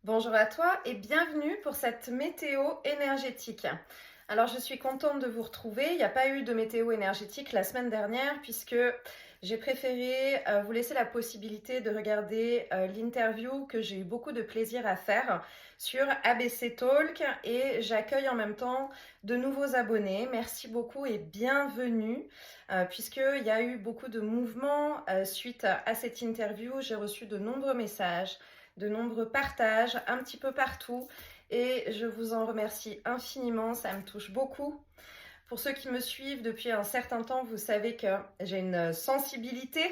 Bonjour à toi et bienvenue pour cette météo énergétique. Alors je suis contente de vous retrouver. Il n'y a pas eu de météo énergétique la semaine dernière puisque j'ai préféré vous laisser la possibilité de regarder l'interview que j'ai eu beaucoup de plaisir à faire sur ABC Talk et j'accueille en même temps de nouveaux abonnés. Merci beaucoup et bienvenue puisqu'il y a eu beaucoup de mouvements suite à cette interview. J'ai reçu de nombreux messages, de nombreux partages un petit peu partout et je vous en remercie infiniment, ça me touche beaucoup. Pour ceux qui me suivent depuis un certain temps, vous savez que j'ai une sensibilité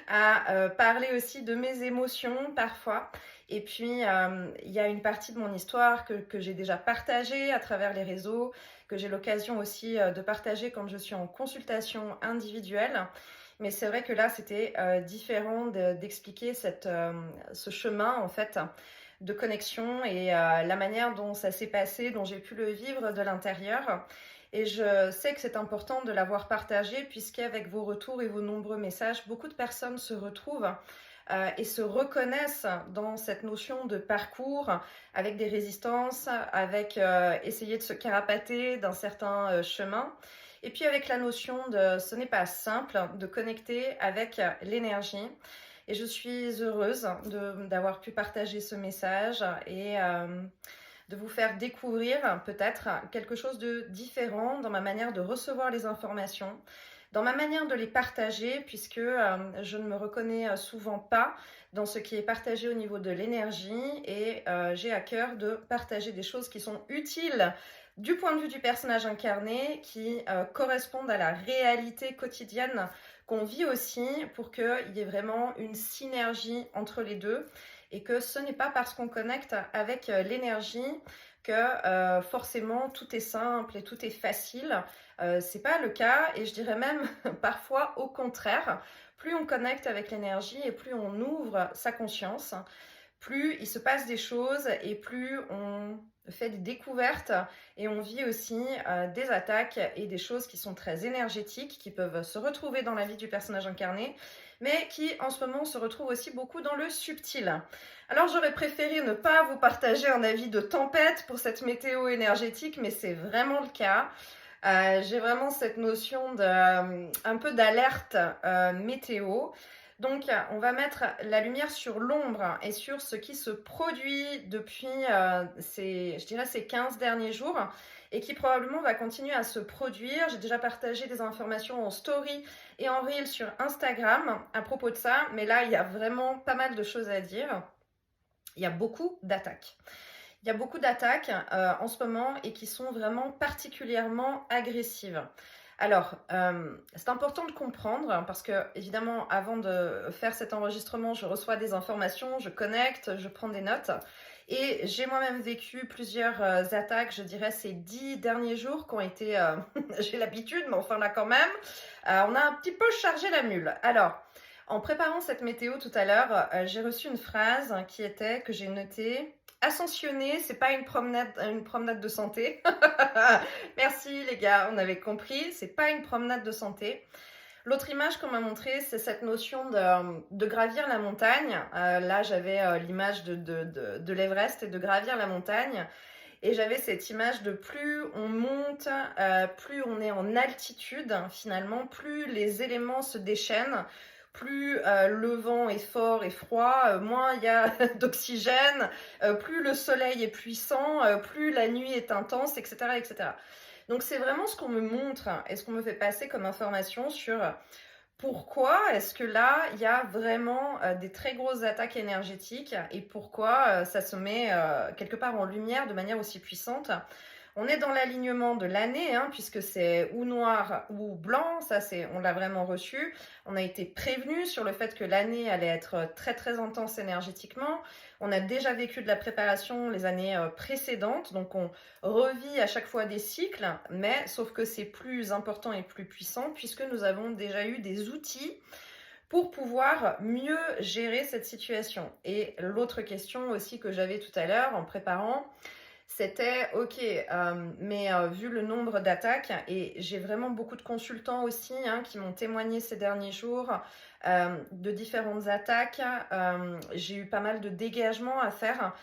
à parler aussi de mes émotions parfois. Et puis, il y a une partie de mon histoire que j'ai déjà partagée à travers les réseaux, que j'ai l'occasion aussi de partager quand je suis en consultation individuelle. Mais c'est vrai que là, c'était différent d'expliquer ce chemin, en fait, de connexion et la manière dont ça s'est passé, dont j'ai pu le vivre de l'intérieur. Et je sais que c'est important de l'avoir partagé puisqu'avec vos retours et vos nombreux messages, beaucoup de personnes se retrouvent et se reconnaissent dans cette notion de parcours avec des résistances, avec essayer de se carapater d'un certain chemin. Et puis avec la notion de ce n'est pas simple de connecter avec l'énergie. Et je suis heureuse d'avoir pu partager ce message et de vous faire découvrir peut-être quelque chose de différent dans ma manière de recevoir les informations, dans ma manière de les partager, puisque je ne me reconnais souvent pas dans ce qui est partagé au niveau de l'énergie et j'ai à cœur de partager des choses qui sont utiles du point de vue du personnage incarné, qui correspondent à la réalité quotidienne qu'on vit aussi pour qu'il y ait vraiment une synergie entre les deux et que ce n'est pas parce qu'on connecte avec l'énergie que forcément tout est simple et tout est facile. C'est pas le cas et je dirais même parfois au contraire. Plus on connecte avec l'énergie et plus on ouvre sa conscience, plus il se passe des choses et plus on fait des découvertes et on vit aussi des attaques et des choses qui sont très énergétiques, qui peuvent se retrouver dans la vie du personnage incarné, mais qui en ce moment se retrouvent aussi beaucoup dans le subtil. Alors j'aurais préféré ne pas vous partager un avis de tempête pour cette météo énergétique, mais c'est vraiment le cas. J'ai vraiment cette notion un peu d'alerte météo. Donc, on va mettre la lumière sur l'ombre et sur ce qui se produit depuis je dirais, ces 15 derniers jours et qui probablement va continuer à se produire. J'ai déjà partagé des informations en story et en reel sur Instagram à propos de ça, mais là, il y a vraiment pas mal de choses à dire. Il y a beaucoup d'attaques. Il y a beaucoup d'attaques en ce moment et qui sont vraiment particulièrement agressives. Alors, c'est important de comprendre parce que, évidemment, avant de faire cet enregistrement, je reçois des informations, je connecte, je prends des notes. Et j'ai moi-même vécu plusieurs attaques, je dirais, ces 10 derniers jours qui ont été, j'ai l'habitude, mais enfin là quand même, on a un petit peu chargé la mule. Alors, en préparant cette météo tout à l'heure, j'ai reçu une phrase qui était, que j'ai notée, ascensionner, c'est pas une promenade de santé. Merci les gars, on avait compris, c'est pas une promenade de santé. L'autre image qu'on m'a montrée, c'est cette notion de gravir la montagne. Là, j'avais l'image de l'Everest et de gravir la montagne. Et j'avais cette image de plus on monte, plus on est en altitude, finalement, plus les éléments se déchaînent, plus le vent est fort et froid, moins il y a d'oxygène, plus le soleil est puissant, plus la nuit est intense, etc., etc. Donc c'est vraiment ce qu'on me montre et ce qu'on me fait passer comme information sur pourquoi est-ce que là, il y a vraiment des très grosses attaques énergétiques et pourquoi ça se met quelque part en lumière de manière aussi puissante. On est dans l'alignement de l'année, hein, puisque c'est ou noir ou blanc, ça on l'a vraiment reçu. On a été prévenu sur le fait que l'année allait être très très intense énergétiquement. On a déjà vécu de la préparation les années précédentes, donc on revit à chaque fois des cycles, mais sauf que c'est plus important et plus puissant puisque nous avons déjà eu des outils pour pouvoir mieux gérer cette situation. Et l'autre question aussi que j'avais tout à l'heure en préparant, c'était OK, mais vu le nombre d'attaques et j'ai vraiment beaucoup de consultants aussi, hein, qui m'ont témoigné ces derniers jours, de différentes attaques. J'ai eu pas mal de dégagements à faire,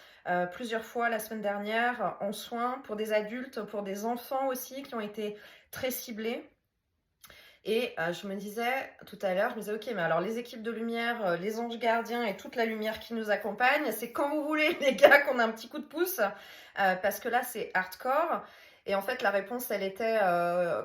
plusieurs fois la semaine dernière en soins pour des adultes, pour des enfants aussi qui ont été très ciblés. Et je me disais tout à l'heure, je me disais: «OK, mais alors les équipes de lumière, les anges gardiens et toute la lumière qui nous accompagne, c'est quand vous voulez les gars qu'on a un petit coup de pouce, parce que là c'est hardcore». Et en fait la réponse elle était,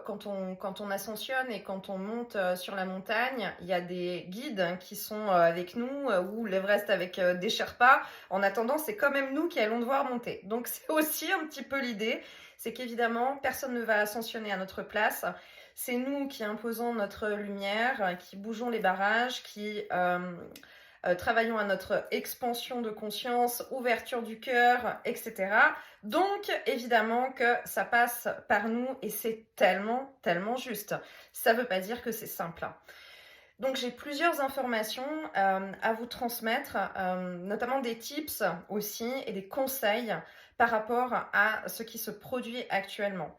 quand on ascensionne et quand on monte, sur la montagne, il y a des guides qui sont, avec nous, ou l'Everest avec, des Sherpas. En attendant, c'est quand même nous qui allons devoir monter. Donc c'est aussi un petit peu l'idée, c'est qu'évidemment personne ne va ascensionner à notre place. C'est nous qui imposons notre lumière, qui bougeons les barrages, qui travaillons à notre expansion de conscience, ouverture du cœur, etc. Donc, évidemment que ça passe par nous et c'est tellement, tellement juste. Ça ne veut pas dire que c'est simple. Donc, j'ai plusieurs informations à vous transmettre, notamment des tips aussi et des conseils par rapport à ce qui se produit actuellement.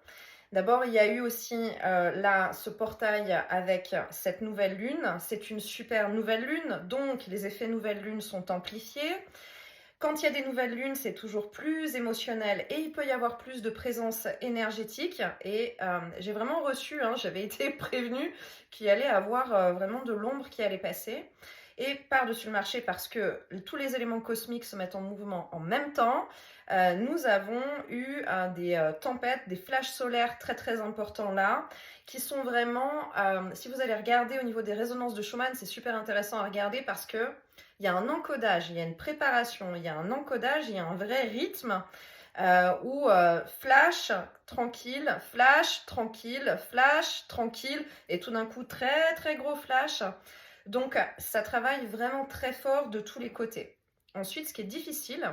D'abord, il y a eu aussi là ce portail avec cette nouvelle lune. C'est une super nouvelle lune, donc les effets nouvelle lune sont amplifiés. Quand il y a des nouvelles lunes, c'est toujours plus émotionnel et il peut y avoir plus de présence énergétique. Et j'ai vraiment reçu, hein, j'avais été prévenue qu'il y allait avoir vraiment de l'ombre qui allait passer. Et par-dessus le marché, parce que tous les éléments cosmiques se mettent en mouvement en même temps, nous avons eu des tempêtes, des flashs solaires très très importants là, qui sont vraiment, si vous allez regarder au niveau des résonances de Schumann, c'est super intéressant à regarder parce que il y a un encodage, il y a une préparation, il y a un encodage, il y a un vrai rythme où flash, tranquille, flash, tranquille, et tout d'un coup très très gros flash. Donc ça travaille vraiment très fort de tous les côtés. Ensuite, ce qui est difficile,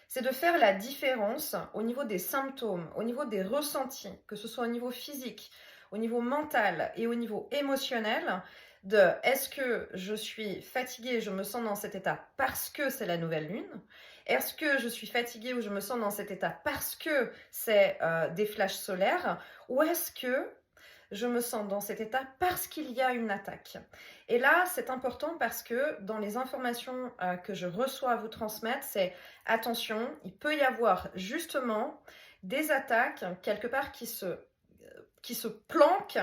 c'est de faire la différence au niveau des symptômes, au niveau des ressentis, que ce soit au niveau physique, au niveau mental et au niveau émotionnel, de est-ce que je suis fatiguée, je me sens dans cet état parce que c'est la nouvelle lune? Est-ce que je suis fatiguée ou je me sens dans cet état parce que c'est des flashs solaires? Ou est-ce que je me sens dans cet état parce qu'il y a une attaque? Et là, c'est important parce que dans les informations que je reçois à vous transmettre, c'est attention, il peut y avoir justement des attaques quelque part qui se planquent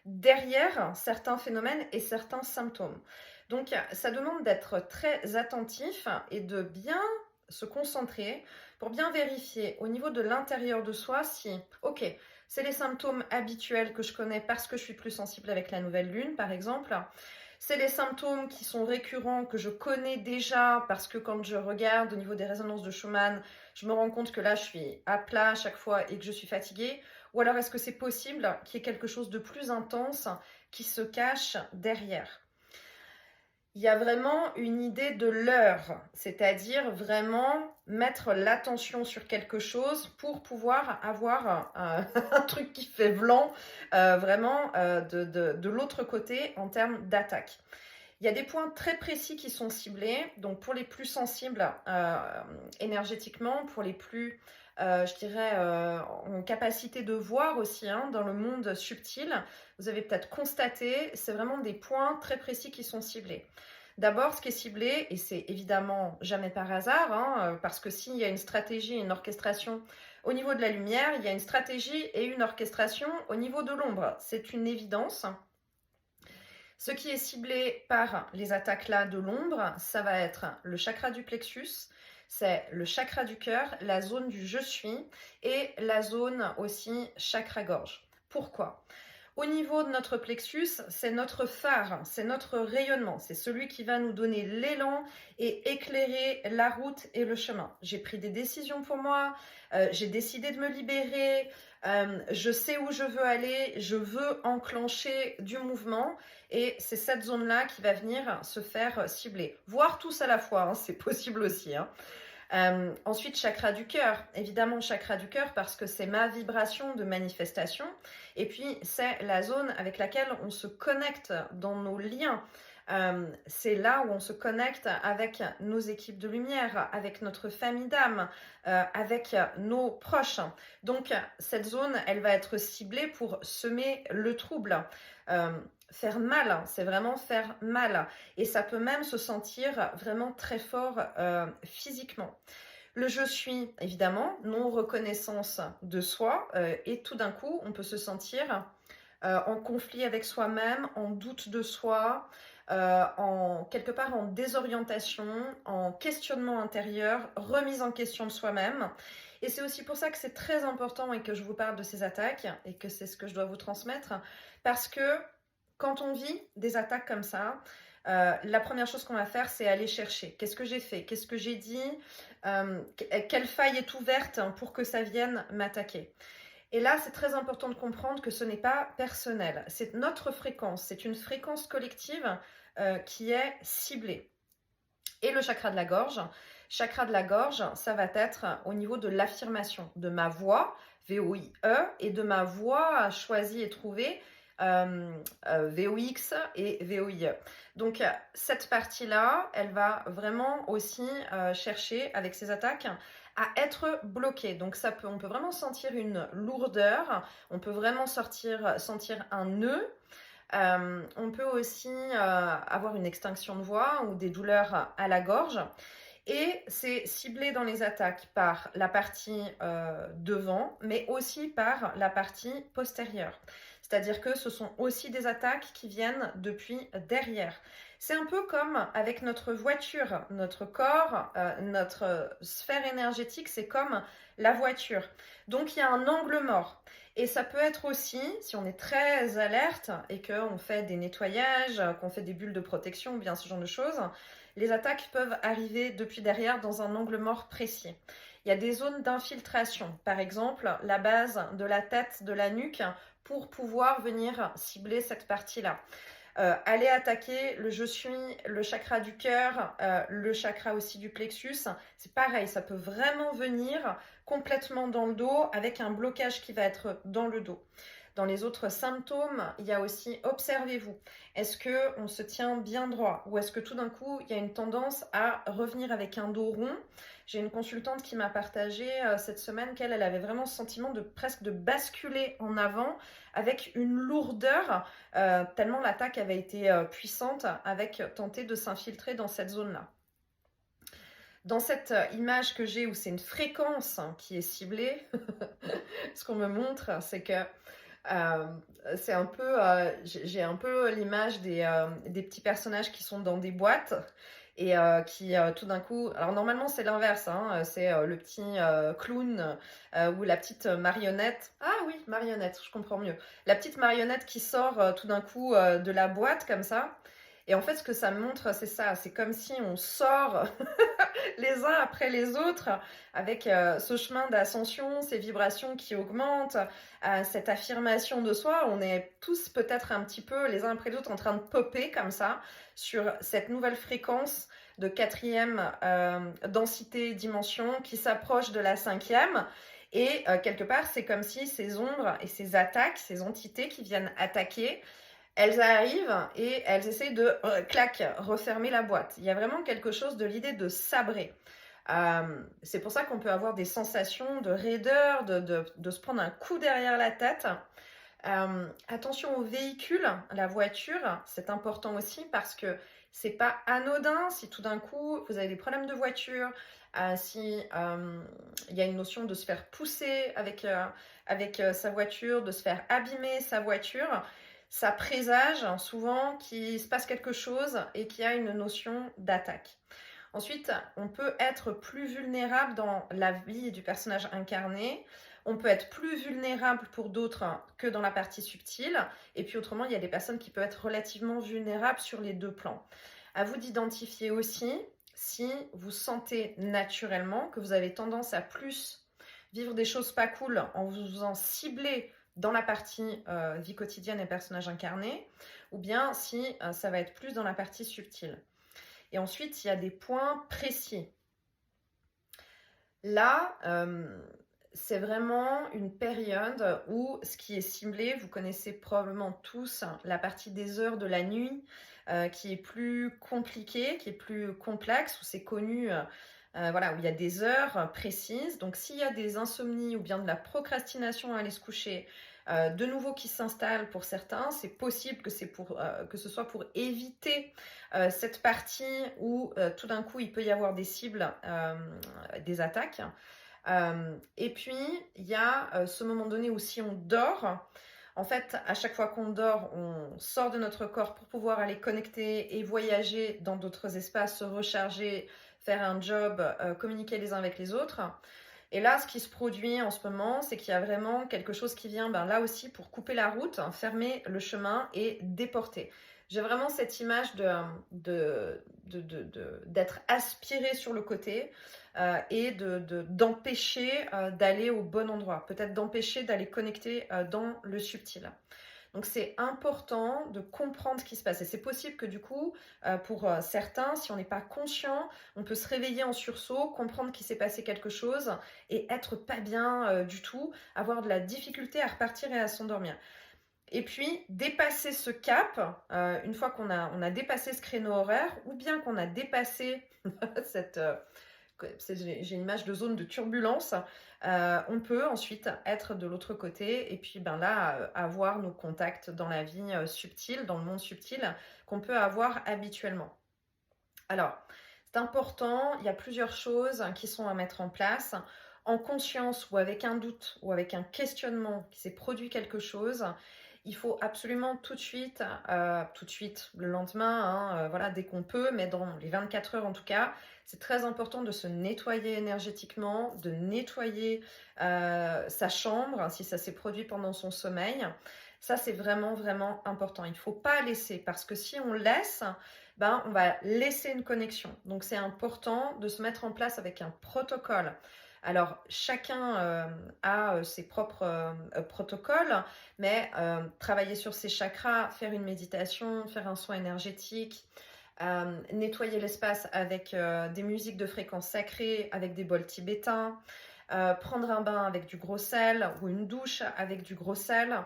derrière certains phénomènes et certains symptômes. Donc, ça demande d'être très attentif et de bien se concentrer pour bien vérifier au niveau de l'intérieur de soi si, ok, c'est les symptômes habituels que je connais parce que je suis plus sensible avec la nouvelle lune, par exemple. C'est les symptômes qui sont récurrents, que je connais déjà, parce que quand je regarde au niveau des résonances de Schumann, je me rends compte que là, je suis à plat à chaque fois et que je suis fatiguée. Ou alors, est-ce que c'est possible qu'il y ait quelque chose de plus intense qui se cache derrière? Il y a vraiment une idée de l'heure, c'est-à-dire vraiment mettre l'attention sur quelque chose pour pouvoir avoir un truc qui fait blanc, vraiment de l'autre côté en termes d'attaque. Il y a des points très précis qui sont ciblés, donc pour les plus sensibles énergétiquement, pour les plus, je dirais, en capacité de voir aussi hein, dans le monde subtil, vous avez peut-être constaté, c'est vraiment des points très précis qui sont ciblés. D'abord, ce qui est ciblé, et c'est évidemment jamais par hasard, hein, parce que s'il y a une stratégie et une orchestration au niveau de la lumière, il y a une stratégie et une orchestration au niveau de l'ombre. C'est une évidence. Ce qui est ciblé par les attaques là de l'ombre, ça va être le chakra du plexus, c'est le chakra du cœur, la zone du je suis et la zone aussi chakra-gorge. Pourquoi ? Au niveau de notre plexus, c'est notre phare, c'est notre rayonnement, c'est celui qui va nous donner l'élan et éclairer la route et le chemin. J'ai pris des décisions pour moi, j'ai décidé de me libérer, je sais où je veux aller, je veux enclencher du mouvement et c'est cette zone-là qui va venir se faire cibler. Voire tous à la fois, hein, c'est possible aussi. Hein. Ensuite, chakra du cœur. Évidemment, chakra du cœur parce que c'est ma vibration de manifestation. Et puis, c'est la zone avec laquelle on se connecte dans nos liens C'est là où on se connecte avec nos équipes de lumière, avec notre famille d'âme, avec nos proches. Donc cette zone, elle va être ciblée pour semer le trouble. Faire mal, c'est vraiment faire mal. Et ça peut même se sentir vraiment très fort physiquement. Le je suis, évidemment, non reconnaissance de soi, et tout d'un coup, on peut se sentir en conflit avec soi-même, en doute de soi, quelque part en désorientation, en questionnement intérieur, remise en question de soi-même. Et c'est aussi pour ça que c'est très important et que je vous parle de ces attaques et que c'est ce que je dois vous transmettre, parce que quand on vit des attaques comme ça, la première chose qu'on va faire, c'est aller chercher. Qu'est-ce que j'ai fait? Qu'est-ce que j'ai dit? Quelle faille est ouverte pour que ça vienne m'attaquer? Et là, c'est très important de comprendre que ce n'est pas personnel. C'est notre fréquence. C'est une fréquence collective qui est ciblée. Et le chakra de la gorge, ça va être au niveau de l'affirmation de ma voix, V-O-I-E, et de ma voix choisie et trouvée, VOX et VOIE. Donc cette partie-là, elle va vraiment aussi chercher avec ces attaques à être bloquée. Donc on peut vraiment sentir une lourdeur, on peut vraiment sentir un nœud. On peut aussi avoir une extinction de voix ou des douleurs à la gorge. Et c'est ciblé dans les attaques par la partie devant, mais aussi par la partie postérieure. C'est-à-dire que ce sont aussi des attaques qui viennent depuis derrière. C'est un peu comme avec notre voiture, notre corps, notre sphère énergétique, c'est comme la voiture. Donc il y a un angle mort. Et ça peut être aussi, si on est très alerte et qu'on fait des nettoyages, qu'on fait des bulles de protection ou bien ce genre de choses, les attaques peuvent arriver depuis derrière dans un angle mort précis. Il y a des zones d'infiltration, par exemple la base de la tête, de la nuque, pour pouvoir venir cibler cette partie-là. Aller attaquer le je suis, le chakra du cœur, le chakra aussi du plexus, c'est pareil, ça peut vraiment venir complètement dans le dos avec un blocage qui va être dans le dos. Dans les autres symptômes, il y a aussi observez-vous. Est-ce qu'on se tient bien droit ou est-ce que tout d'un coup, il y a une tendance à revenir avec un dos rond? J'ai une consultante qui m'a partagé cette semaine qu'elle avait vraiment ce sentiment de presque de basculer en avant avec une lourdeur, tellement l'attaque avait été puissante avec tenter de s'infiltrer dans cette zone-là. Dans cette image que j'ai où c'est une fréquence qui est ciblée, ce qu'on me montre, c'est que c'est un peu, j'ai un peu l'image des petits personnages qui sont dans des boîtes et qui tout d'un coup, alors normalement c'est l'inverse, hein, c'est le petit clown ou la petite marionnette. Ah oui, marionnette, je comprends mieux. La petite marionnette qui sort tout d'un coup de la boîte comme ça. Et en fait, ce que ça montre, c'est ça. C'est comme si on sort les uns après les autres avec ce chemin d'ascension, ces vibrations qui augmentent, cette affirmation de soi. On est tous peut-être un petit peu les uns après les autres en train de popper comme ça sur cette nouvelle fréquence de quatrième densité, dimension qui s'approche de la cinquième. Et quelque part, c'est comme si ces ombres et ces attaques, ces entités qui viennent attaquer, elles arrivent et elles essayent de, clac, refermer la boîte. Il y a vraiment quelque chose de l'idée de sabrer. C'est pour ça qu'on peut avoir des sensations de raideur, de se prendre un coup derrière la tête. Attention aux véhicules, la voiture, c'est important aussi parce que c'est pas anodin si tout d'un coup vous avez des problèmes de voiture, si il y a une notion de se faire pousser avec sa voiture, de se faire abîmer sa voiture. Ça présage souvent qu'il se passe quelque chose et qu'il y a une notion d'attaque. Ensuite, on peut être plus vulnérable dans la vie du personnage incarné. On peut être plus vulnérable pour d'autres que dans la partie subtile. Et puis autrement, il y a des personnes qui peuvent être relativement vulnérables sur les deux plans. À vous d'identifier aussi si vous sentez naturellement que vous avez tendance à plus vivre des choses pas cool en vous en cibler dans la partie vie quotidienne et personnage incarné, ou bien si ça va être plus dans la partie subtile. Et ensuite, il y a des points précis. Là, c'est vraiment une période où ce qui est ciblé, vous connaissez probablement tous la partie des heures de la nuit, qui est plus compliqué, qui est plus complexe, où c'est connu, voilà, où il y a des heures précises. Donc s'il y a des insomnies ou bien de la procrastination à aller se coucher, de nouveau qui s'installe pour certains, c'est possible que que ce soit pour éviter cette partie où tout d'un coup il peut y avoir des cibles, des attaques. Et puis il y a ce moment donné où si on dort, en fait, à chaque fois qu'on dort, on sort de notre corps pour pouvoir aller connecter et voyager dans d'autres espaces, se recharger, faire un job, communiquer les uns avec les autres. Et là, ce qui se produit en ce moment, c'est qu'il y a vraiment quelque chose qui vient, ben, là aussi, pour couper la route, hein, fermer le chemin et déporter. J'ai vraiment cette image d'être aspiré sur le côté et d'empêcher d'aller au bon endroit, peut-être d'empêcher d'aller connecter dans le subtil. Donc c'est important de comprendre ce qui se passe. Et c'est possible que du coup, pour certains, si on n'est pas conscient, on peut se réveiller en sursaut, comprendre qu'il s'est passé quelque chose et être pas bien du tout, avoir de la difficulté à repartir et à s'endormir. Et puis, dépasser ce cap, une fois on a dépassé ce créneau horaire, ou bien qu'on a dépassé cette, j'ai une image de zone de turbulence, on peut ensuite être de l'autre côté et puis ben là, avoir nos contacts dans la vie subtile, dans le monde subtil qu'on peut avoir habituellement. Alors, c'est important, il y a plusieurs choses qui sont à mettre en place. En conscience ou avec un doute ou avec un questionnement qui s'est produit quelque chose, il faut absolument tout de suite, le lendemain, hein, voilà, dès qu'on peut, mais dans les 24 heures en tout cas, c'est très important de se nettoyer énergétiquement, de nettoyer sa chambre si ça s'est produit pendant son sommeil. Ça, c'est vraiment, vraiment important. Il ne faut pas laisser, parce que si on laisse, ben, on va laisser une connexion. Donc, c'est important de se mettre en place avec un protocole. Alors, chacun a ses propres protocoles, mais travailler sur ses chakras, faire une méditation, faire un soin énergétique, nettoyer l'espace avec des musiques de fréquence sacrée, avec des bols tibétains, prendre un bain avec du gros sel ou une douche avec du gros sel,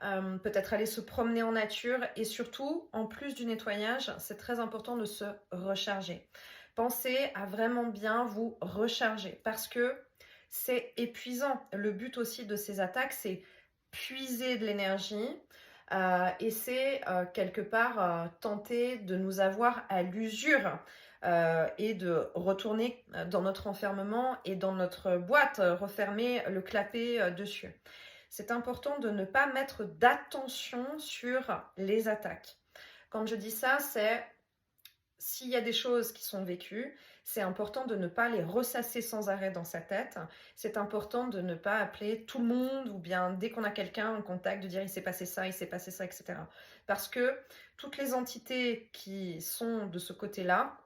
peut-être aller se promener en nature et surtout, en plus du nettoyage, c'est très important de se recharger. Pensez à vraiment bien vous recharger parce que c'est épuisant. Le but aussi de ces attaques, c'est puiser de l'énergie et c'est quelque part tenter de nous avoir à l'usure et de retourner dans notre enfermement et dans notre boîte, refermer le clapet dessus. C'est important de ne pas mettre d'attention sur les attaques. Quand je dis ça, c'est s'il y a des choses qui sont vécues, c'est important de ne pas les ressasser sans arrêt dans sa tête. C'est important de ne pas appeler tout le monde ou bien dès qu'on a quelqu'un en contact, de dire il s'est passé ça, etc. Parce que toutes les entités qui sont de ce côté-là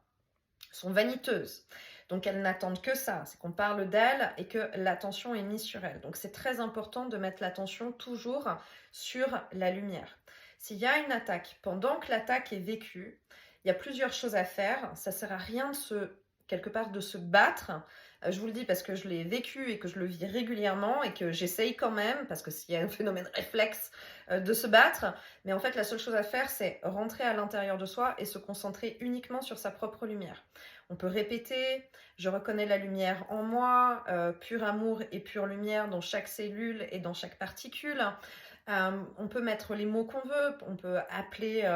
sont vaniteuses. Donc elles n'attendent que ça, c'est qu'on parle d'elles et que l'attention est mise sur elles. Donc c'est très important de mettre l'attention toujours sur la lumière. S'il y a une attaque, pendant que l'attaque est vécue, il y a plusieurs choses à faire. Ça ne sert à rien quelque part de se battre. Je vous le dis parce que je l'ai vécu et que je le vis régulièrement et que j'essaye quand même, parce que s'il y a un phénomène réflexe de se battre. Mais en fait, la seule chose à faire, c'est rentrer à l'intérieur de soi et se concentrer uniquement sur sa propre lumière. On peut répéter, je reconnais la lumière en moi, pur amour et pure lumière dans chaque cellule et dans chaque particule. On peut mettre les mots qu'on veut, on peut appeler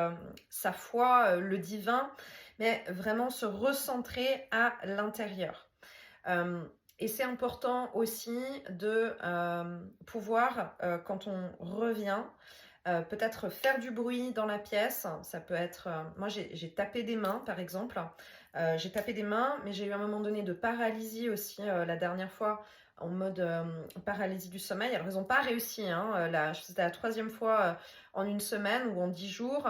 sa foi, le divin, mais vraiment se recentrer à l'intérieur. Et c'est important aussi de pouvoir, quand on revient, peut-être faire du bruit dans la pièce. Ça peut être... moi, j'ai tapé des mains, par exemple. J'ai tapé des mains, mais j'ai eu un moment donné de paralysie aussi la dernière fois, en mode paralysie du sommeil. Alors, ils n'ont pas réussi. Hein, c'était la 3e fois en une semaine ou en 10 jours.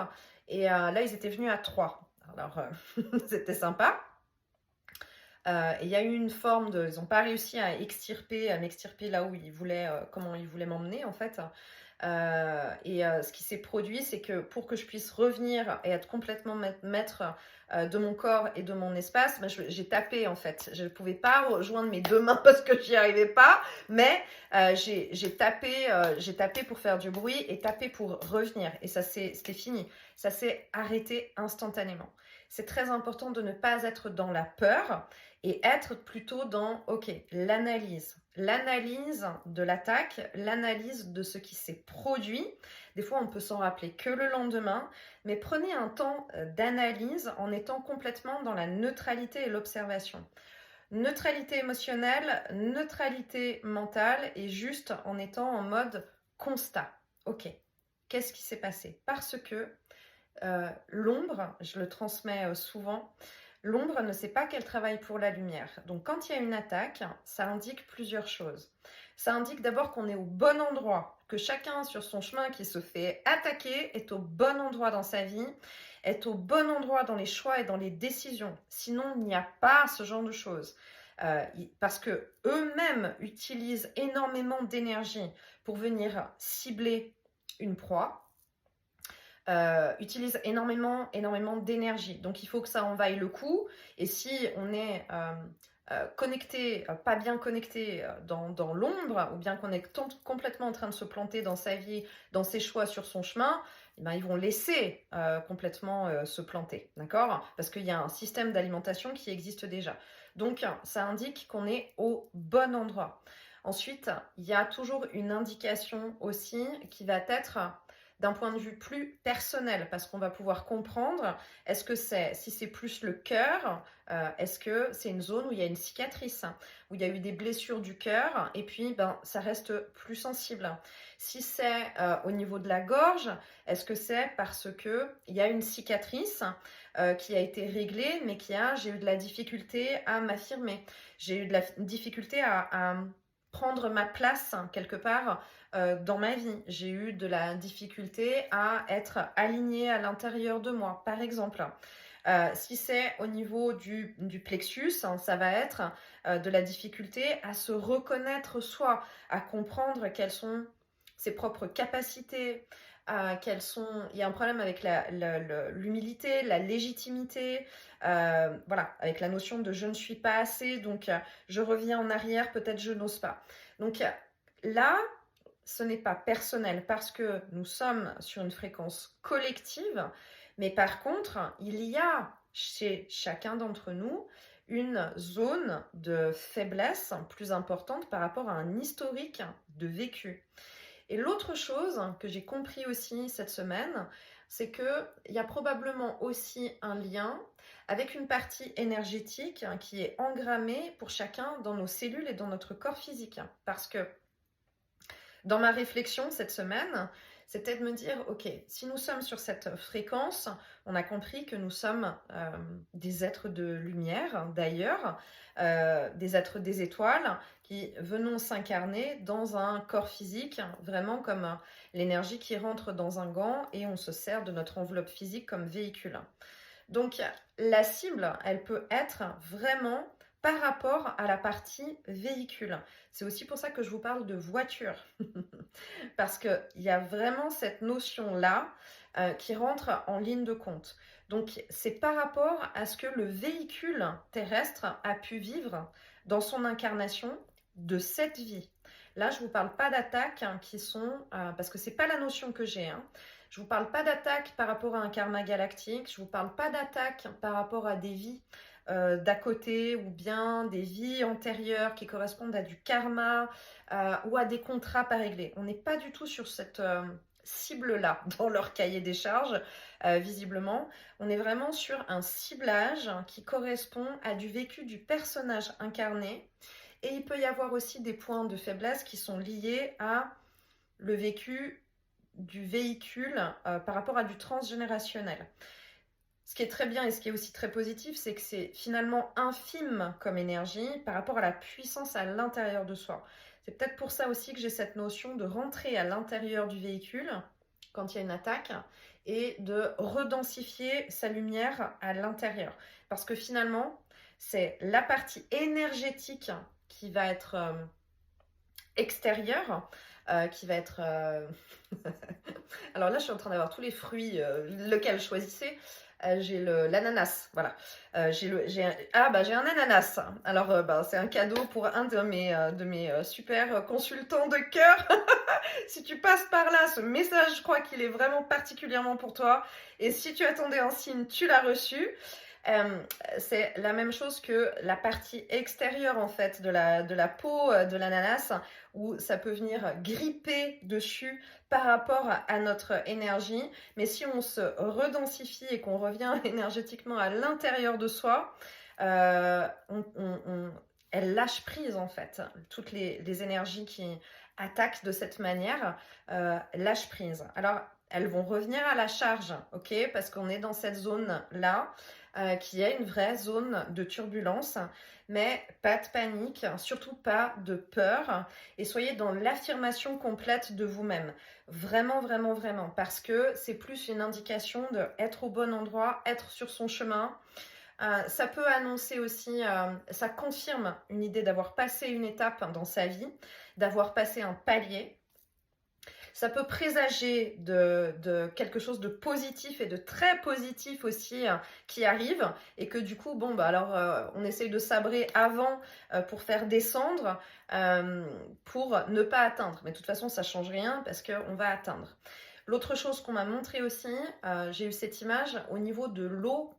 Et là, ils étaient venus à 3. Alors, c'était sympa. Et il y a eu une forme de... Ils n'ont pas réussi à m'extirper là où ils voulaient, comment ils voulaient m'emmener, en fait. Ce qui s'est produit, c'est que pour que je puisse revenir et être complètement mettre de mon corps et de mon espace, ben, j'ai tapé en fait. Je ne pouvais pas rejoindre mes deux mains parce que j'y arrivais pas, mais j'ai tapé pour faire du bruit et tapé pour revenir. Et ça, c'était fini. Ça s'est arrêté instantanément. C'est très important de ne pas être dans la peur et être plutôt dans, ok, l'analyse. L'analyse de l'attaque, l'analyse de ce qui s'est produit. Des fois, on peut s'en rappeler que le lendemain, mais prenez un temps d'analyse en étant complètement dans la neutralité et l'observation. Neutralité émotionnelle, neutralité mentale et juste en étant en mode constat. Ok, qu'est-ce qui s'est passé? Parce que l'ombre, je le transmets souvent, l'ombre ne sait pas qu'elle travaille pour la lumière. Donc quand il y a une attaque, ça indique plusieurs choses. Ça indique d'abord qu'on est au bon endroit, que chacun sur son chemin qui se fait attaquer est au bon endroit dans sa vie, est au bon endroit dans les choix et dans les décisions. Sinon, il n'y a pas ce genre de choses. Parce que eux-mêmes utilisent énormément d'énergie pour venir cibler une proie, utilise énormément d'énergie. Donc, il faut que ça en vaille le coup. Et si on est connecté, pas bien connecté dans l'ombre, ou bien qu'on est complètement en train de se planter dans sa vie, dans ses choix, sur son chemin, eh ben, ils vont laisser complètement se planter, d'accord? Parce qu'il y a un système d'alimentation qui existe déjà. Donc, ça indique qu'on est au bon endroit. Ensuite, il y a toujours une indication aussi qui va être d'un point de vue plus personnel, parce qu'on va pouvoir comprendre, est-ce que si c'est plus le cœur, est-ce que c'est une zone où il y a une cicatrice, où il y a eu des blessures du cœur, et puis ça reste plus sensible. Si c'est au niveau de la gorge, est-ce que c'est parce qu'il y a une cicatrice qui a été réglée, mais j'ai eu de la difficulté à m'affirmer, j'ai eu de la difficulté à prendre ma place quelque part dans ma vie. J'ai eu de la difficulté à être alignée à l'intérieur de moi, par exemple. Si c'est au niveau du plexus, ça va être de la difficulté à se reconnaître soi, à comprendre quelles sont ses propres capacités, il y a un problème avec l'humilité, la légitimité, voilà, avec la notion de je ne suis pas assez, donc je reviens en arrière, peut-être je n'ose pas. Donc là, ce n'est pas personnel parce que nous sommes sur une fréquence collective, mais par contre, il y a chez chacun d'entre nous une zone de faiblesse plus importante par rapport à un historique de vécu. Et l'autre chose que j'ai compris aussi cette semaine, c'est qu'il y a probablement aussi un lien avec une partie énergétique qui est engrammée pour chacun dans nos cellules et dans notre corps physique. Parce que dans ma réflexion cette semaine, c'était de me dire, ok, si nous sommes sur cette fréquence, on a compris que nous sommes des êtres de lumière, d'ailleurs, des êtres des étoiles, qui venons s'incarner dans un corps physique, vraiment comme l'énergie qui rentre dans un gant et on se sert de notre enveloppe physique comme véhicule. Donc, la cible, elle peut être vraiment par rapport à la partie véhicule. C'est aussi pour ça que je vous parle de voiture. Parce qu'il y a vraiment cette notion-là qui rentre en ligne de compte. Donc, c'est par rapport à ce que le véhicule terrestre a pu vivre dans son incarnation de cette vie. Là, je ne vous parle pas d'attaques qui sont... parce que ce n'est pas la notion que j'ai. Je ne vous parle pas d'attaques par rapport à un karma galactique. Je ne vous parle pas d'attaques par rapport à des vies d'à côté ou bien des vies antérieures qui correspondent à du karma ou à des contrats pas réglés. On n'est pas du tout sur cette cible-là dans leur cahier des charges, visiblement. On est vraiment sur un ciblage qui correspond à du vécu du personnage incarné. Et il peut y avoir aussi des points de faiblesse qui sont liés à le vécu du véhicule par rapport à du transgénérationnel. Ce qui est très bien et ce qui est aussi très positif, c'est que c'est finalement infime comme énergie par rapport à la puissance à l'intérieur de soi. C'est peut-être pour ça aussi que j'ai cette notion de rentrer à l'intérieur du véhicule quand il y a une attaque et de redensifier sa lumière à l'intérieur. Parce que finalement, c'est la partie énergétique qui va être extérieure, qui va être... Alors là, je suis en train d'avoir tous les fruits, lequel choisissez. j'ai l'ananas, voilà. J'ai un ananas. Alors, c'est un cadeau pour un de mes super consultants de cœur. Si tu passes par là, ce message, je crois qu'il est vraiment particulièrement pour toi. Et si tu attendais un signe, tu l'as reçu. Euh, c'est la même chose que la partie extérieure en fait de la peau de l'ananas où ça peut venir gripper dessus par rapport à notre énergie. Mais si on se redensifie et qu'on revient énergétiquement à l'intérieur de soi, elle lâche prise en fait. Toutes les énergies qui attaquent de cette manière lâchent prise. Alors elles vont revenir à la charge, ok, parce qu'on est dans cette zone-là, qui est une vraie zone de turbulence, mais pas de panique, surtout pas de peur, et soyez dans l'affirmation complète de vous-même. Vraiment, vraiment, vraiment, parce que c'est plus une indication d'être au bon endroit, être sur son chemin. Ça peut annoncer aussi, ça confirme une idée d'avoir passé une étape dans sa vie, d'avoir passé un palier. Ça peut présager de quelque chose de positif et de très positif aussi qui arrive et que du coup, on essaye de sabrer avant pour faire descendre pour ne pas atteindre. Mais de toute façon, ça ne change rien parce qu'on va atteindre. L'autre chose qu'on m'a montré aussi, j'ai eu cette image au niveau de l'eau.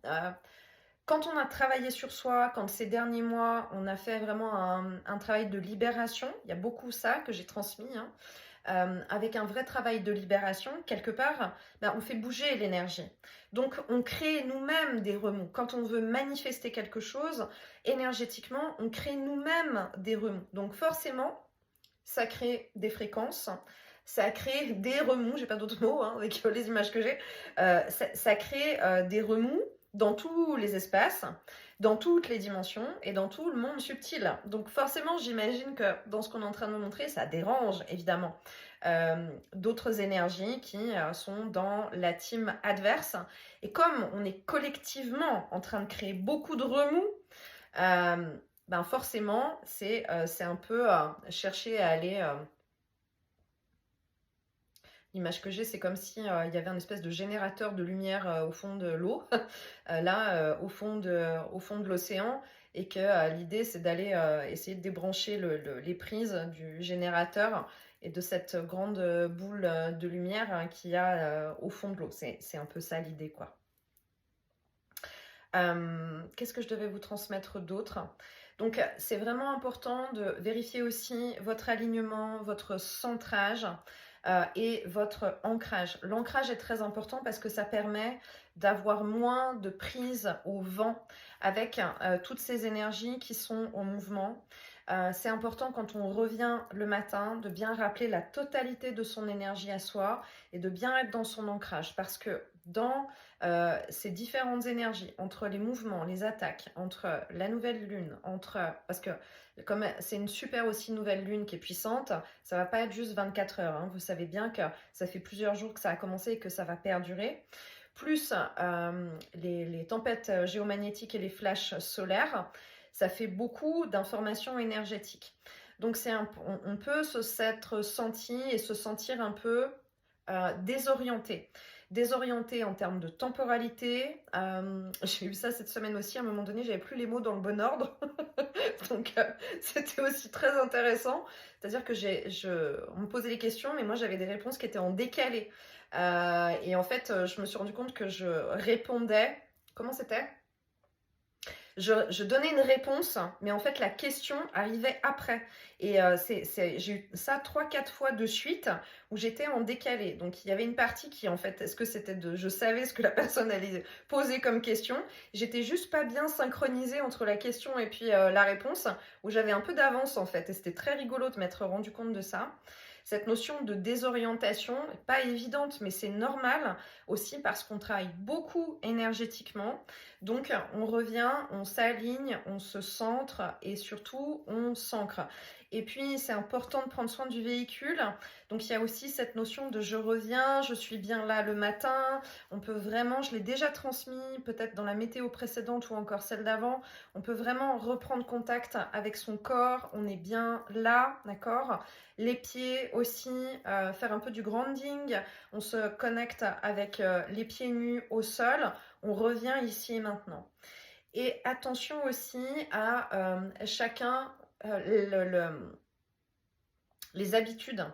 Quand on a travaillé sur soi, quand ces derniers mois, on a fait vraiment un travail de libération, il y a beaucoup ça que j'ai transmis, avec un vrai travail de libération, quelque part, on fait bouger l'énergie. Donc, on crée nous-mêmes des remous. Quand on veut manifester quelque chose, énergétiquement, on crée nous-mêmes des remous. Donc, forcément, ça crée des fréquences, ça crée des remous, j'ai pas d'autres mots avec les images que j'ai, ça crée des remous dans tous les espaces, dans toutes les dimensions et dans tout le monde subtil. Donc forcément, j'imagine que dans ce qu'on est en train de me montrer, ça dérange évidemment d'autres énergies qui sont dans la team adverse. Et comme on est collectivement en train de créer beaucoup de remous, forcément, c'est un peu chercher à aller... L'image que j'ai, c'est comme si il y avait un espèce de générateur de lumière au fond de l'eau, au fond de l'océan, et que l'idée, c'est d'aller essayer de débrancher les prises du générateur et de cette grande boule de lumière qu'il y a au fond de l'eau. C'est un peu ça l'idée, quoi. Qu'est-ce que je devais vous transmettre d'autre ? Donc, c'est vraiment important de vérifier aussi votre alignement, votre centrage et votre ancrage. L'ancrage est très important parce que ça permet d'avoir moins de prise au vent avec toutes ces énergies qui sont en mouvement. C'est important quand on revient le matin de bien rappeler la totalité de son énergie à soi et de bien être dans son ancrage parce que dans ces différentes énergies, entre les mouvements, les attaques, entre la nouvelle lune, parce que comme c'est une super aussi nouvelle lune qui est puissante, ça va pas être juste 24 heures. Vous savez bien que ça fait plusieurs jours que ça a commencé et que ça va perdurer. Plus les tempêtes géomagnétiques et les flashs solaires, ça fait beaucoup d'informations énergétiques. Donc on peut s'être senti et se sentir un peu désorienté. Désorienté en termes de temporalité. J'ai eu ça cette semaine aussi. À un moment donné, j'avais plus les mots dans le bon ordre. Donc, c'était aussi très intéressant. C'est-à-dire que on me posait des questions, mais moi, j'avais des réponses qui étaient en décalé. Et en fait, je me suis rendu compte que je répondais... Comment c'était ? Je donnais une réponse, mais en fait, la question arrivait après. Et j'ai eu ça 3-4 fois de suite où j'étais en décalé. Donc, il y avait une partie qui, en fait, est-ce que c'était je savais ce que la personne allait poser comme question. J'étais juste pas bien synchronisée entre la question et puis la réponse, où j'avais un peu d'avance, en fait. Et c'était très rigolo de m'être rendu compte de ça. Cette notion de désorientation n'est pas évidente, mais c'est normal aussi parce qu'on travaille beaucoup énergétiquement. Donc, on revient, on s'aligne, on se centre et surtout, on s'ancre. Et puis, c'est important de prendre soin du véhicule. Donc, il y a aussi cette notion de je reviens, je suis bien là le matin. On peut vraiment, je l'ai déjà transmis peut-être dans la météo précédente ou encore celle d'avant, on peut vraiment reprendre contact avec son corps. On est bien là, d'accord ? Les pieds aussi faire un peu du grounding. On se connecte avec les pieds nus au sol. On revient ici et maintenant. Et attention aussi à chacun les habitudes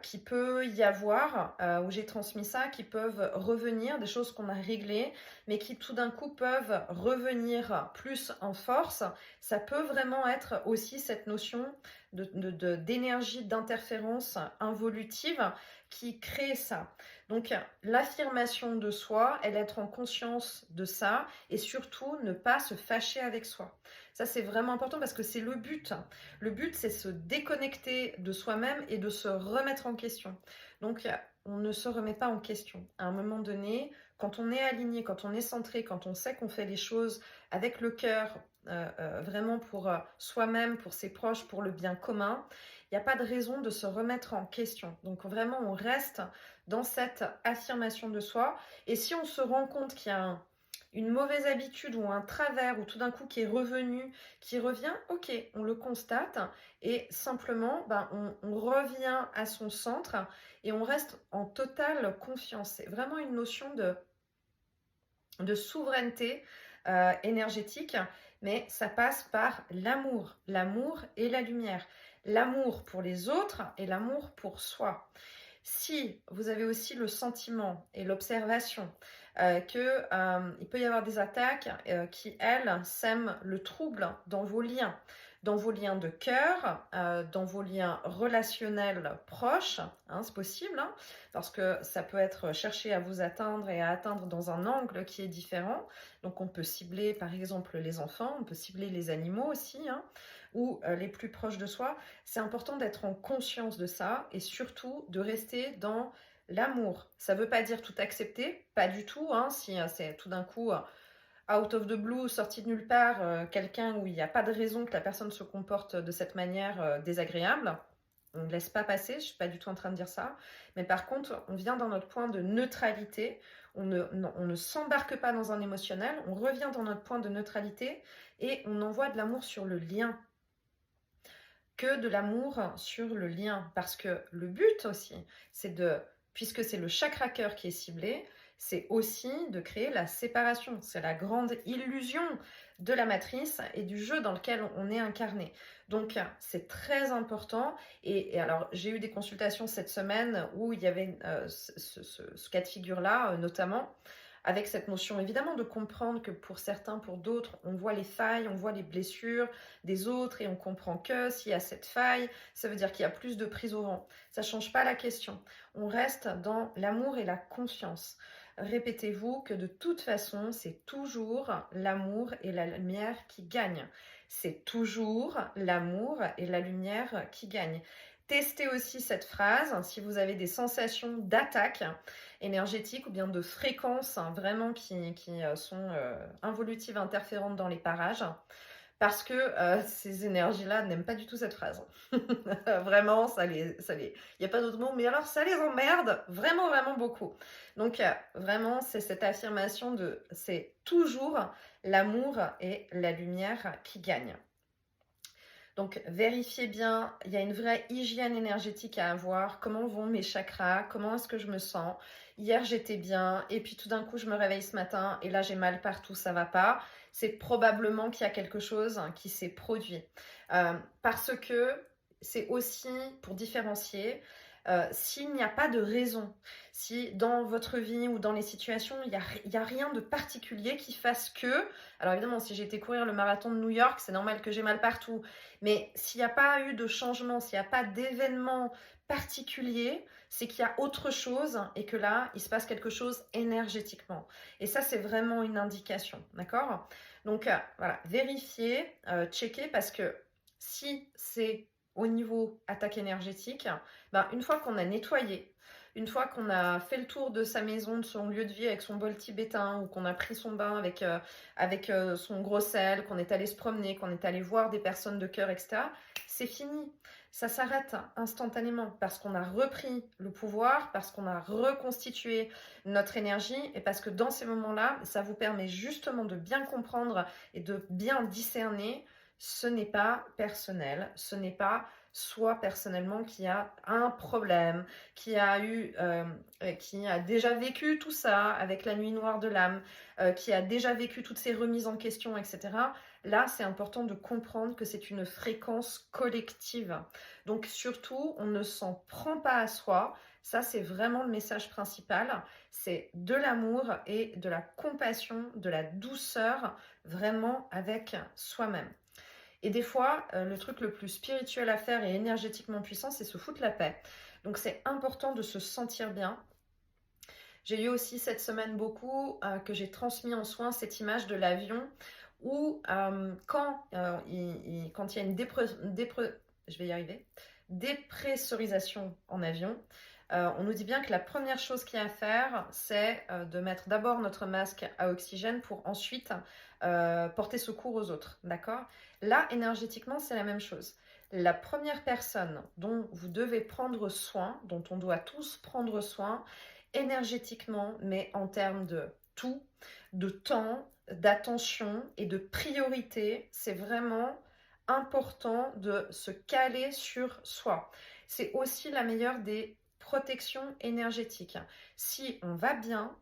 qui peut y avoir, où j'ai transmis ça, qui peuvent revenir, des choses qu'on a réglées, mais qui tout d'un coup peuvent revenir plus en force. Ça peut vraiment être aussi cette notion d'énergie, d'interférence involutive qui crée ça. Donc l'affirmation de soi, elle être en conscience de ça et surtout ne pas se fâcher avec soi. Ça, c'est vraiment important parce que c'est le but. Le but, c'est se déconnecter de soi-même et de se remettre en question. Donc, on ne se remet pas en question. À un moment donné, quand on est aligné, quand on est centré, quand on sait qu'on fait les choses avec le cœur, vraiment pour soi-même, pour ses proches, pour le bien commun, il n'y a pas de raison de se remettre en question. Donc, vraiment, on reste dans cette affirmation de soi. Et si on se rend compte qu'il y a une mauvaise habitude ou un travers ou tout d'un coup qui est revenu, qui revient, ok, on le constate et simplement on revient à son centre et on reste en totale confiance. C'est vraiment une notion de souveraineté énergétique, mais ça passe par l'amour et la lumière. L'amour pour les autres et l'amour pour soi. Si vous avez aussi le sentiment et l'observation qu'il peut y avoir des attaques qui, elles, sèment le trouble dans vos liens de cœur, dans vos liens relationnels proches, hein, c'est possible, hein, parce que ça peut être chercher à vous atteindre et à atteindre dans un angle qui est différent. Donc on peut cibler par exemple les enfants, on peut cibler les animaux aussi, hein, ou les plus proches de soi. C'est important d'être en conscience de ça et surtout de rester dans l'amour. Ça ne veut pas dire tout accepter, pas du tout, hein, si c'est tout d'un coup out of the blue, sorti de nulle part, quelqu'un où il n'y a pas de raison que la personne se comporte de cette manière désagréable. On ne laisse pas passer, je ne suis pas du tout en train de dire ça. Mais par contre, on vient dans notre point de neutralité. On ne s'embarque pas dans un émotionnel. On revient dans notre point de neutralité et on envoie de l'amour sur le lien. Que de l'amour sur le lien. Parce que le but aussi, c'est puisque c'est le chakra cœur qui est ciblé, c'est aussi de créer la séparation. C'est la grande illusion de la matrice et du jeu dans lequel on est incarné. Donc, c'est très important. Et alors, j'ai eu des consultations cette semaine où il y avait ce cas de figure-là, notamment, avec cette notion évidemment de comprendre que pour certains, pour d'autres, on voit les failles, on voit les blessures des autres et on comprend que s'il y a cette faille, ça veut dire qu'il y a plus de prise au rang. Ça ne change pas la question. On reste dans l'amour et la confiance. Répétez-vous que de toute façon, c'est toujours l'amour et la lumière qui gagnent. C'est toujours l'amour et la lumière qui gagnent. Testez aussi cette phrase si vous avez des sensations d'attaque énergétique ou bien de fréquences vraiment qui sont involutives, interférentes dans les parages. Parce que ces énergies-là n'aiment pas du tout cette phrase. Vraiment, il n'y a pas d'autre mot, mais alors ça les emmerde vraiment, vraiment beaucoup. Donc vraiment, c'est cette affirmation c'est toujours l'amour et la lumière qui gagnent. Donc, vérifiez bien, il y a une vraie hygiène énergétique à avoir. Comment vont mes chakras? Comment est-ce que je me sens? Hier, j'étais bien et puis tout d'un coup, je me réveille ce matin et là, j'ai mal partout, ça va pas. C'est probablement qu'il y a quelque chose qui s'est produit. Parce que c'est aussi pour différencier. S'il n'y a pas de raison, si dans votre vie ou dans les situations, il n'y a rien de particulier qui fasse que, alors évidemment, si j'ai été courir le marathon de New York, c'est normal que j'ai mal partout, mais s'il n'y a pas eu de changement, s'il n'y a pas d'événement particulier, c'est qu'il y a autre chose et que là, il se passe quelque chose énergétiquement. Et ça, c'est vraiment une indication, d'accord? Donc, voilà, vérifiez, checkez, parce que si c'est au niveau attaque énergétique, une fois qu'on a nettoyé, une fois qu'on a fait le tour de sa maison, de son lieu de vie avec son bol tibétain, ou qu'on a pris son bain avec son gros sel, qu'on est allé se promener, qu'on est allé voir des personnes de cœur, etc., c'est fini. Ça s'arrête instantanément parce qu'on a repris le pouvoir, parce qu'on a reconstitué notre énergie et parce que dans ces moments-là, ça vous permet justement de bien comprendre et de bien discerner ce n'est pas personnel, ce n'est pas soi personnellement qui a un problème, qui a déjà vécu tout ça avec la nuit noire de l'âme, qui a déjà vécu toutes ces remises en question, etc. Là, c'est important de comprendre que c'est une fréquence collective. Donc surtout, on ne s'en prend pas à soi. Ça, c'est vraiment le message principal. C'est de l'amour et de la compassion, de la douceur, vraiment avec soi-même. Et des fois, le truc le plus spirituel à faire et énergétiquement puissant, c'est se foutre la paix. Donc c'est important de se sentir bien. J'ai eu aussi cette semaine beaucoup que j'ai transmis en soins cette image de l'avion où quand il y a une je vais y arriver, dépressurisation en avion, on nous dit bien que la première chose qu'il y a à faire, c'est de mettre d'abord notre masque à oxygène pour ensuite porter secours aux autres, d'accord? Là, énergétiquement, c'est la même chose. La première personne dont vous devez prendre soin, dont on doit tous prendre soin, énergétiquement, mais en termes de tout, de temps, d'attention et de priorité, c'est vraiment important de se caler sur soi. C'est aussi la meilleure des protections énergétiques. Si on va bien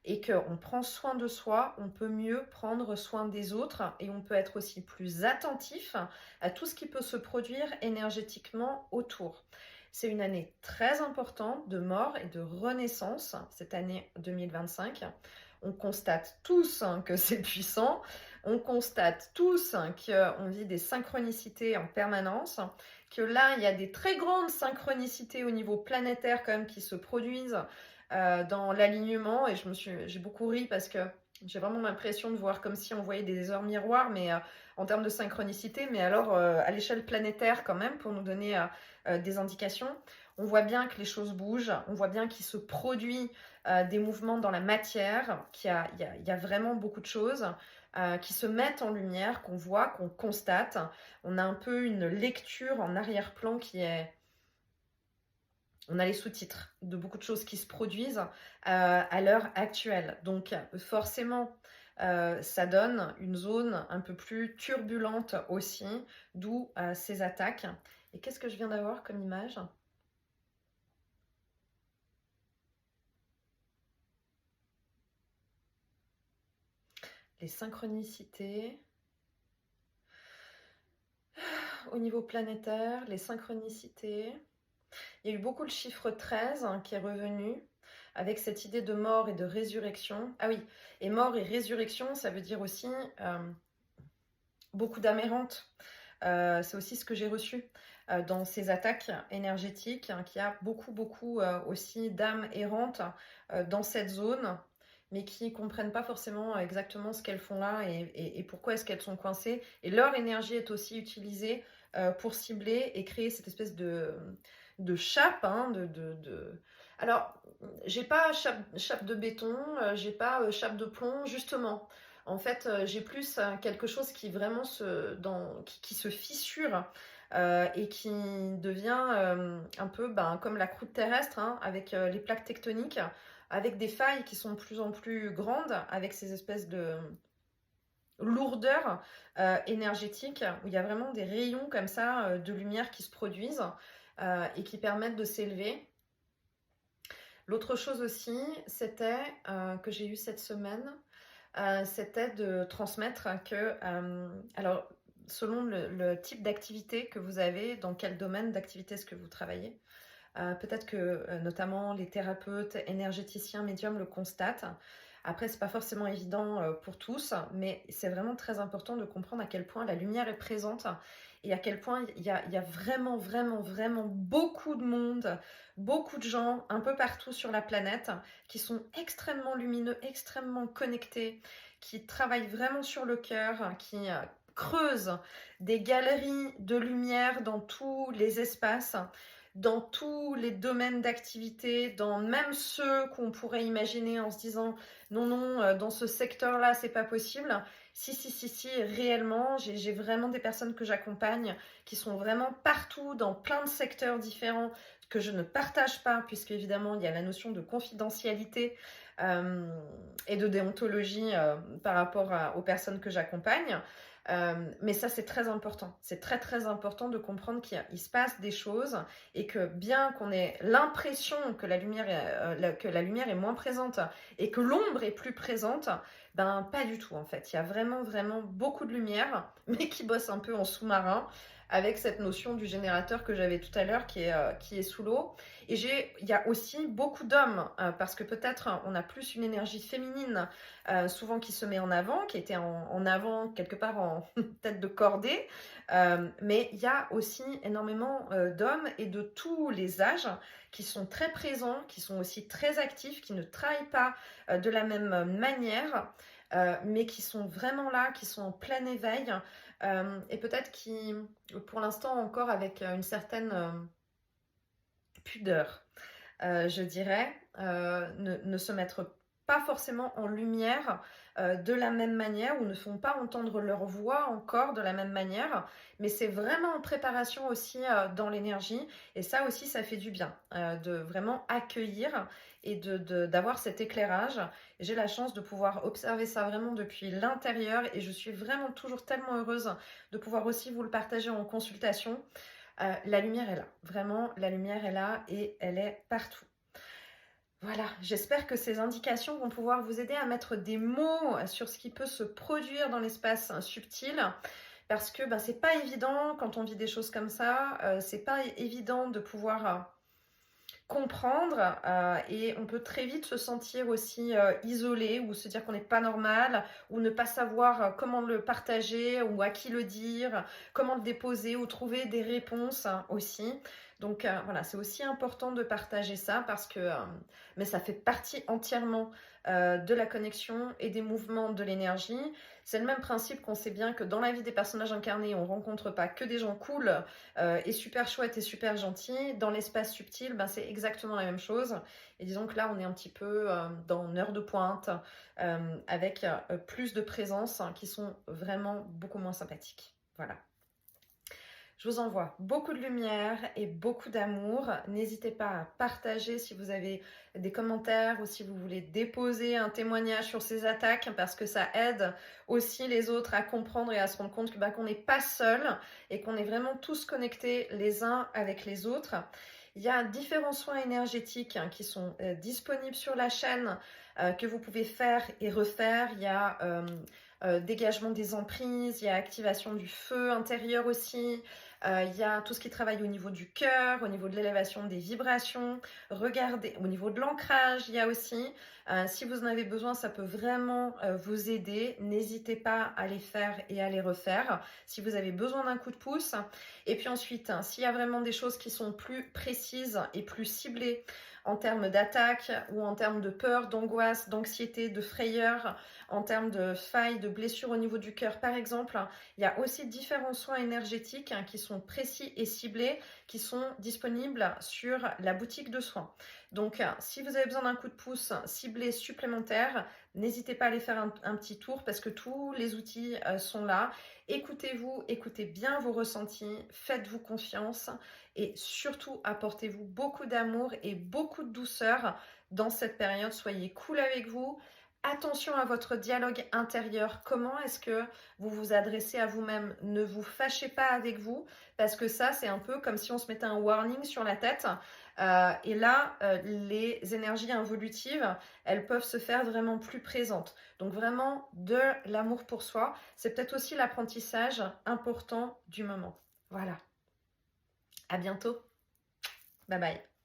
et qu'on prend soin de soi, on peut mieux prendre soin des autres et on peut être aussi plus attentif à tout ce qui peut se produire énergétiquement autour. C'est une année très importante de mort et de renaissance, cette année 2025. On constate tous que c'est puissant, on constate tous qu'on vit des synchronicités en permanence, que là, il y a des très grandes synchronicités au niveau planétaire quand même qui se produisent dans l'alignement, et j'ai beaucoup ri parce que j'ai vraiment l'impression de voir comme si on voyait des heures miroirs, mais en termes de synchronicité, mais alors à l'échelle planétaire quand même, pour nous donner des indications. On voit bien que les choses bougent, on voit bien qu'il se produit des mouvements dans la matière, il y a vraiment beaucoup de choses qui se mettent en lumière, qu'on voit, qu'on constate. On a un peu une lecture en arrière-plan qui est... On a les sous-titres de beaucoup de choses qui se produisent à l'heure actuelle. Donc forcément, ça donne une zone un peu plus turbulente aussi, d'où ces attaques. Et qu'est-ce que je viens d'avoir comme image ? Les synchronicités. Au niveau planétaire, les synchronicités. Il y a eu beaucoup le chiffre 13 qui est revenu avec cette idée de mort et de résurrection. Ah oui, et mort et résurrection, ça veut dire aussi beaucoup d'âmes errantes. C'est aussi ce que j'ai reçu dans ces attaques énergétiques, qu'il y a beaucoup aussi d'âmes errantes dans cette zone, mais qui ne comprennent pas forcément exactement ce qu'elles font là et pourquoi est-ce qu'elles sont coincées. Et leur énergie est aussi utilisée pour cibler et créer cette espèce de chape. Alors, j'ai pas chape de béton, j'ai pas chape de plomb, justement. En fait, j'ai plus quelque chose qui vraiment qui se fissure et qui devient un peu comme la croûte terrestre, avec les plaques tectoniques, avec des failles qui sont de plus en plus grandes, avec ces espèces de lourdeur énergétique, où il y a vraiment des rayons comme ça de lumière qui se produisent et qui permettent de s'élever. L'autre chose aussi, c'était que j'ai eu cette semaine, c'était de transmettre que, alors selon le type d'activité que vous avez, dans quel domaine d'activité est-ce que vous travaillez, peut-être que notamment les thérapeutes, énergéticiens, médiums le constatent. Après, c'est pas forcément évident pour tous, mais c'est vraiment très important de comprendre à quel point la lumière est présente et à quel point il y a vraiment beaucoup de monde, beaucoup de gens un peu partout sur la planète qui sont extrêmement lumineux, extrêmement connectés, qui travaillent vraiment sur le cœur, qui creusent des galeries de lumière dans tous les espaces, dans tous les domaines d'activité, dans même ceux qu'on pourrait imaginer en se disant non, dans ce secteur-là, c'est pas possible. Si, réellement, j'ai vraiment des personnes que j'accompagne qui sont vraiment partout dans plein de secteurs différents que je ne partage pas, puisque évidemment, il y a la notion de confidentialité et de déontologie par rapport aux personnes que j'accompagne. Mais ça, c'est très important. C'est très, très important de comprendre qu'il se passe des choses et que bien qu'on ait l'impression que que la lumière est moins présente et que l'ombre est plus présente, ben pas du tout en fait. Il y a vraiment, vraiment beaucoup de lumière, mais qui bosse un peu en sous-marin avec cette notion du générateur que j'avais tout à l'heure qui est sous l'eau. Et il y a aussi beaucoup d'hommes, parce que peut-être on a plus une énergie féminine, souvent qui se met en avant, qui était en avant quelque part en tête de cordée. Mais il y a aussi énormément d'hommes et de tous les âges qui sont très présents, qui sont aussi très actifs, qui ne travaillent pas de la même manière. Mais qui sont vraiment là, qui sont en plein éveil, et peut-être qui, pour l'instant encore avec une certaine pudeur, je dirais, ne se mettre pas forcément en lumière de la même manière ou ne font pas entendre leur voix encore de la même manière, mais c'est vraiment en préparation aussi dans l'énergie et ça aussi ça fait du bien de vraiment accueillir et d'avoir cet éclairage. J'ai la chance de pouvoir observer ça vraiment depuis l'intérieur et je suis vraiment toujours tellement heureuse de pouvoir aussi vous le partager en consultation. La lumière est là, vraiment la lumière est là et elle est partout. Voilà, j'espère que ces indications vont pouvoir vous aider à mettre des mots sur ce qui peut se produire dans l'espace subtil, parce que c'est pas évident quand on vit des choses comme ça, c'est pas évident de pouvoir comprendre et on peut très vite se sentir aussi isolé ou se dire qu'on n'est pas normal ou ne pas savoir comment le partager ou à qui le dire, comment le déposer ou trouver des réponses aussi. Donc voilà, c'est aussi important de partager ça parce que mais ça fait partie entièrement de la connexion et des mouvements de l'énergie. C'est le même principe qu'on sait bien que dans la vie des personnages incarnés, on rencontre pas que des gens cool et super chouettes et super gentils. Dans l'espace subtil, c'est exactement la même chose. Et disons que là, on est un petit peu dans une heure de pointe avec plus de présences qui sont vraiment beaucoup moins sympathiques. Voilà. Je vous envoie beaucoup de lumière et beaucoup d'amour. N'hésitez pas à partager si vous avez des commentaires ou si vous voulez déposer un témoignage sur ces attaques parce que ça aide aussi les autres à comprendre et à se rendre compte qu'on n'est pas seul et qu'on est vraiment tous connectés les uns avec les autres. Il y a différents soins énergétiques qui sont disponibles sur la chaîne que vous pouvez faire et refaire. Il y a dégagement des emprises, il y a activation du feu intérieur aussi. Il y a tout ce qui travaille au niveau du cœur, au niveau de l'élévation des vibrations. Regardez, au niveau de l'ancrage, il y a aussi. Si vous en avez besoin, ça peut vraiment vous aider. N'hésitez pas à les faire et à les refaire si vous avez besoin d'un coup de pouce. Et puis ensuite, s'il y a vraiment des choses qui sont plus précises et plus ciblées en termes d'attaque ou en termes de peur, d'angoisse, d'anxiété, de frayeur, en termes de failles, de blessures au niveau du cœur par exemple, il y a aussi différents soins énergétiques qui sont précis et ciblés, qui sont disponibles sur la boutique de soins. Donc si vous avez besoin d'un coup de pouce ciblé supplémentaire, n'hésitez pas à aller faire un petit tour parce que tous les outils sont là. Écoutez-vous, écoutez bien vos ressentis, faites-vous confiance et surtout apportez-vous beaucoup d'amour et beaucoup de douceur dans cette période. Soyez cool avec vous. Attention à votre dialogue intérieur. Comment est-ce que vous vous adressez à vous-même? Ne vous fâchez pas avec vous parce que ça, c'est un peu comme si on se mettait un warning sur la tête. Et là, les énergies involutives, elles peuvent se faire vraiment plus présentes. Donc vraiment, de l'amour pour soi, c'est peut-être aussi l'apprentissage important du moment. Voilà. À bientôt. Bye bye.